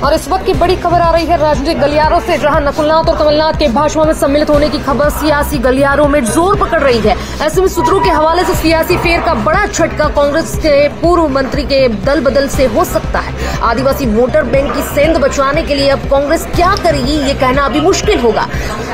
और इस वक्त की बड़ी खबर आ रही है राजनीतिक गलियारों से, जहां नकुलनाथ और कमलनाथ के भाजपा में सम्मिलित होने की खबर सियासी गलियारों में जोर पकड़ रही है। ऐसे में सूत्रों के हवाले से सियासी फेर का बड़ा झटका कांग्रेस के पूर्व मंत्री के दल बदल से हो सकता है। आदिवासी वोटर बैंक की सेंध बचाने के लिए अब कांग्रेस क्या करेगी ये कहना अभी मुश्किल होगा,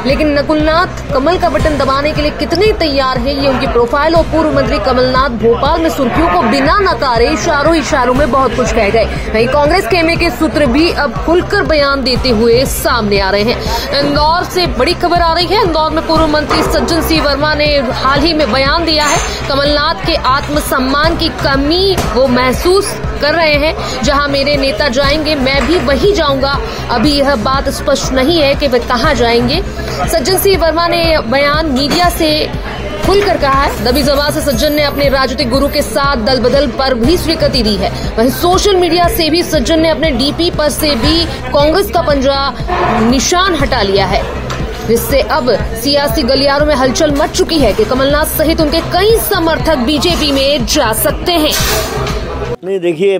लेकिन नकुलनाथ कमल का बटन दबाने के लिए कितने तैयार है ये उनकी प्रोफाइल और पूर्व मंत्री कमलनाथ भोपाल में सुर्खियों को बिना नकारे इशारों में बहुत कुछ कह गए। वहीं कांग्रेस खेमे के सूत्र भी अब खुलकर बयान देते हुए सामने आ रहे हैं। इंदौर से बड़ी खबर आ रही है। इंदौर में पूर्व मंत्री सज्जन सिंह वर्मा ने हाल ही में बयान दिया है, कमलनाथ के आत्मसम्मान की कमी वो महसूस कर रहे हैं। जहां मेरे नेता जाएंगे मैं भी वहीं जाऊंगा। अभी यह बात स्पष्ट नहीं है कि वे कहां जाएंगे। सज्जन सिंह वर्मा ने बयान मीडिया से खुलकर कहा है। दबी जबान से सज्जन ने अपने राजनीतिक गुरु के साथ दल बदल पर भी स्वीकृति दी है। वहीं सोशल मीडिया से भी सज्जन ने अपने डीपी पर से भी कांग्रेस का पंजा निशान हटा लिया है, जिससे अब सियासी गलियारों में हलचल मच चुकी है कि कमलनाथ सहित उनके कई समर्थक बीजेपी में जा सकते हैं। नहीं, देखिए,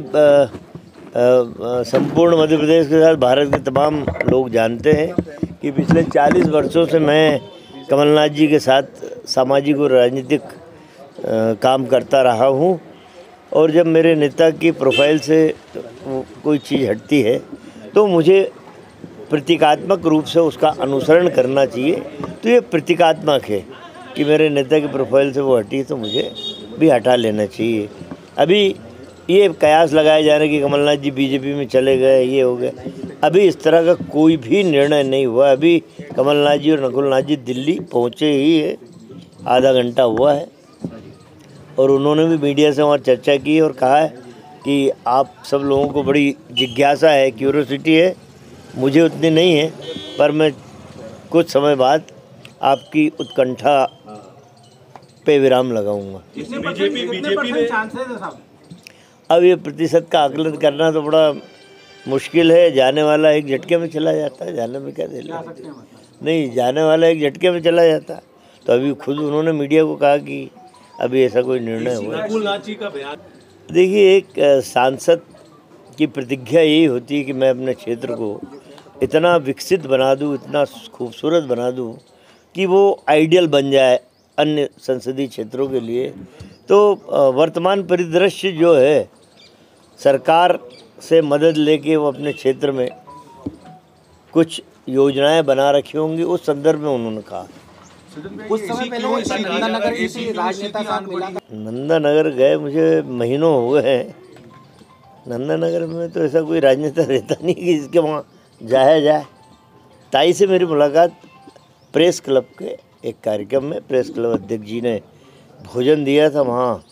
संपूर्ण मध्य प्रदेश के साथ भारत के तमाम लोग जानते हैं कि पिछले 40 वर्षों से मैं कमलनाथ जी के साथ सामाजिक और राजनीतिक काम करता रहा हूं, और जब मेरे नेता की प्रोफाइल से कोई चीज़ हटती है तो मुझे प्रतीकात्मक रूप से उसका अनुसरण करना चाहिए। तो ये प्रतीकात्मक है कि मेरे नेता की प्रोफाइल से वो हटी तो मुझे भी हटा लेना चाहिए। अभी ये कयास लगाया जा रहा है कि कमलनाथ जी बीजेपी में चले गए, ये हो गया। अभी इस तरह का कोई भी निर्णय नहीं हुआ। अभी कमलनाथ जी और नकुलनाथ जी दिल्ली पहुँचे ही है, आधा घंटा हुआ है, और उन्होंने भी मीडिया से वहाँ चर्चा की और कहा है कि आप सब लोगों को बड़ी जिज्ञासा है, क्यूरियोसिटी है, मुझे उतनी नहीं है, पर मैं कुछ समय बाद आपकी उत्कंठा पे विराम लगाऊंगा। अब ये प्रतिशत का आकलन करना तो बड़ा मुश्किल है। जाने वाला एक झटके में चला जाता है, जाने में क्या देर नहीं, जाने वाला एक झटके में चला जाता है। तो अभी खुद उन्होंने मीडिया को कहा कि अभी ऐसा कोई निर्णय हुआ। देखिए, एक सांसद की प्रतिज्ञा यही होती है कि मैं अपने क्षेत्र को इतना विकसित बना दूं, इतना खूबसूरत बना दूं कि वो आइडियल बन जाए अन्य संसदीय क्षेत्रों के लिए। तो वर्तमान परिदृश्य जो है, सरकार से मदद लेके वो अपने क्षेत्र में कुछ योजनाएं बना रखी होंगी, उस संदर्भ में उन्होंने कहा। कुछ समय पहले नंदानगर किसी राजनेता साथ मिला था। नंदानगर गए मुझे महीनों हो गए हैं। नंदानगर में तो ऐसा कोई राजनेता रहता नहीं कि जिसके वहाँ जाया जाए। ताई से मेरी मुलाकात प्रेस क्लब के एक कार्यक्रम में, प्रेस क्लब अध्यक्ष जी ने भोजन दिया था। वहाँ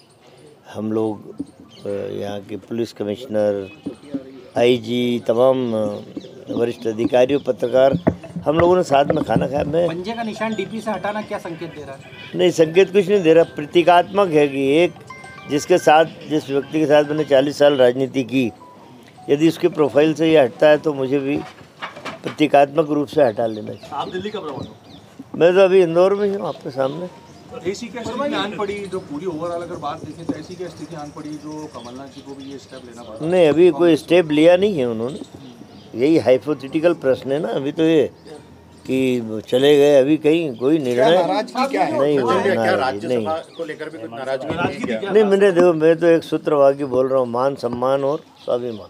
हम लोग यहाँ के पुलिस कमिश्नर, आईजी, तमाम वरिष्ठ अधिकारी और पत्रकार, हम लोगों ने साथ में खाना खाया। मैं पंजे का निशान डीपी से हटाना क्या संकेत दे रहा है? नहीं, संकेत कुछ नहीं दे रहा, प्रतीकात्मक है कि एक जिस व्यक्ति के साथ मैंने 40 साल राजनीति की, यदि उसके प्रोफाइल से ये हटता है तो मुझे भी प्रतीकात्मक रूप से हटा लेना चाहिए। आप दिल्ली कब रवाना? मैं तो अभी इंदौर में हूँ, आपके सामने। ऐसी क्या स्थिति आन पड़ी जो पूरी ओवरऑल अगर बात देखें तो ऐसी क्या स्थिति आन पड़ी जो कमलनाथ जी को भी ये स्टेप लेना पड़ा? नहीं, अभी कोई स्टेप लिया नहीं है उन्होंने। यही हाइपोथेटिकल प्रश्न है ना। अभी तो ये कि चले गए, अभी कहीं कोई निर्णय नहीं हुआ। नहीं, मैंने देखो, मैं तो एक सूत्रवाक्य बोल रहा हूँ, मान सम्मान और स्वाभिमान।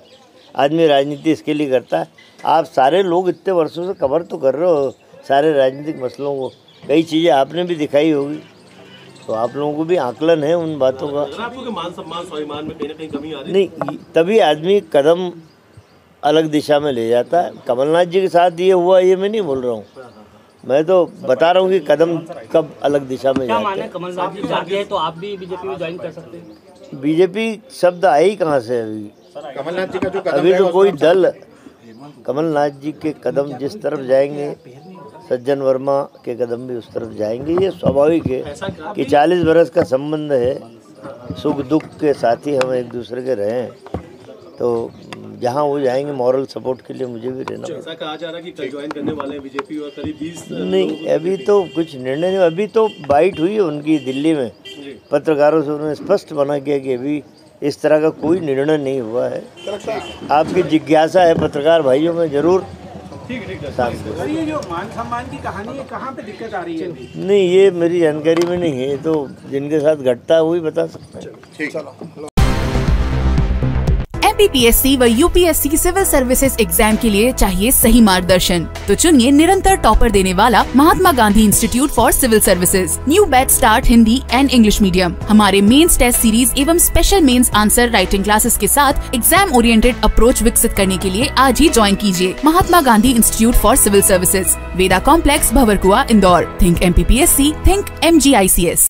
आदमी राजनीति इसके लिए करता है। आप सारे लोग इतने वर्षों से कवर तो कर रहे हो सारे राजनीतिक मसलों को, कई चीज़ें आपने भी दिखाई होगी, तो आप लोगों को भी आकलन है उन बातों का। आपको मान सम्मान स्वाभिमान में कहीं ना कहीं कमी आ रही? नहीं, तभी आदमी कदम अलग दिशा में ले जाता है। कमलनाथ जी के साथ ये हुआ, ये मैं नहीं बोल रहा हूँ, मैं तो बता रहा हूँ कि कदम कब अलग दिशा में जाते हैं। कमलनाथ जी जाते हैं तो आप भी बीजेपी में ज्वाइन कर सकते हैं? बीजेपी शब्द आए ही कहाँ से? अभी कमलनाथ जी का जो कदम अभी तो कोई दल, कमलनाथ जी के कदम जिस तरफ जाएंगे, सज्जन वर्मा के कदम भी उस तरफ जाएंगे। ये स्वाभाविक है कि 40 बरस का संबंध है, सुख दुख के साथी हम एक दूसरे के रहे हैं, तो जहाँ वो जाएंगे मॉरल सपोर्ट के लिए मुझे भी रहना। ऐसा कहा जा रहा है कि कल ज्वाइन करने वाले हैं बीजेपी और करीब 20 नहीं, अभी तो कुछ निर्णय नहीं। अभी तो बाइट हुई है उनकी दिल्ली में, पत्रकारों से उन्होंने स्पष्ट मना किया कि अभी इस तरह का कोई निर्णय नहीं हुआ है। आपकी जिज्ञासा है पत्रकार भाइयों में जरूर सर, ये जो मान सम्मान की कहानी है, कहाँ पे दिक्कत आ रही है अभी? नहीं, ये मेरी जानकारी में नहीं है, तो जिनके साथ घटता है वही बता सकते हैं। MPPSC व UPSC सिविल सर्विसेज एग्जाम के लिए चाहिए सही मार्गदर्शन, तो चुनिए निरंतर टॉपर देने वाला Mahatma Gandhi institute for civil services. New batch start Hindi and English medium. हमारे मेंस टेस्ट सीरीज एवं special mains answer writing classes के साथ एग्जाम ओरिएंटेड अप्रोच विकसित करने के लिए आज ही ज्वाइन कीजिए Mahatma Gandhi institute for civil services, Veda complex, Bhanwarkuan, Indore. Think MPPSC, think MGICS।